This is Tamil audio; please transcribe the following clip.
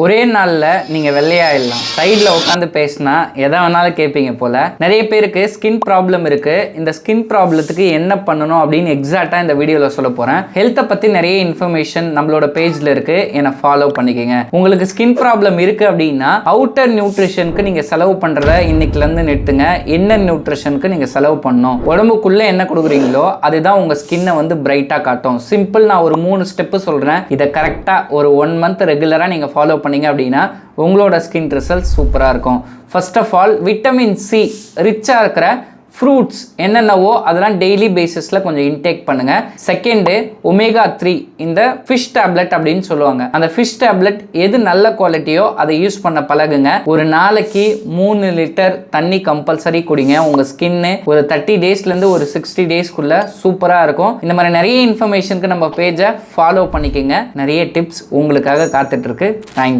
ஒரே நாளில் நீங்கள் வெள்ளையாயிடலாம். சைடில் உட்காந்து பேசினா எதை வேணாலும் கேட்பீங்க போல். நிறைய பேருக்கு ஸ்கின் ப்ராப்ளம் இருக்குது. இந்த ஸ்கின் ப்ராப்ளத்துக்கு என்ன பண்ணணும் அப்படின்னு எக்ஸாக்டாக இந்த வீடியோவில் சொல்ல போகிறேன். ஹெல்த்தை பற்றி நிறைய இன்ஃபர்மேஷன் நம்மளோட பேஜில் இருக்குது, என்னை ஃபாலோ பண்ணிக்கோங்க. உங்களுக்கு ஸ்கின் ப்ராப்ளம் இருக்குது அப்படின்னா அவுட்டர் நியூட்ரிஷனுக்கு நீங்கள் செலவு பண்ணுறத இன்னைக்குலேருந்து நிறுத்துங்க. இன்னர் நியூட்ரிஷனுக்கு நீங்கள் செலவு பண்ணணும். உடம்புக்குள்ளே என்ன கொடுக்குறீங்களோ அதுதான் உங்கள் ஸ்கின்னை வந்து பிரைட்டாக காட்டும். சிம்பிள். நான் ஒரு 3 ஸ்டெப்பு சொல்கிறேன். இதை கரெக்டாக ஒரு 1 மந்த் ரெகுலராக நீங்கள் ஃபாலோ பண்ணீங்க அப்படின்னா உங்களோட ஸ்கின் ரிசல்ட் சூப்பராக இருக்கும். First of all, vitamin C ரிச்சாக இருக்கிற ஃப்ரூட்ஸ் என்னென்னவோ அதெல்லாம் டெய்லி பேசிஸில் கொஞ்சம் இன்டேக் பண்ணுங்கள். செகண்டு, ஒமேகா 3 இந்த ஃபிஷ் டேப்லெட் அப்படின்னு சொல்லுவாங்க. அந்த ஃபிஷ் டேப்லெட் எது நல்ல குவாலிட்டியோ அதை யூஸ் பண்ண பழகுங்க. ஒரு நாளைக்கு 3 லிட்டர் தண்ணி கம்பல்சரி குடிங்க. உங்கள் ஸ்கின்னு ஒரு 30 டேஸ்லேருந்து ஒரு 60 டேஸ்க்குள்ளே சூப்பராக இருக்கும். இந்த மாதிரி நிறைய இன்ஃபர்மேஷனுக்கு நம்ம பேஜை ஃபாலோ பண்ணிக்கோங்க. நிறைய டிப்ஸ் உங்களுக்காக காத்துட்ருக்கு. தேங்க்யூ.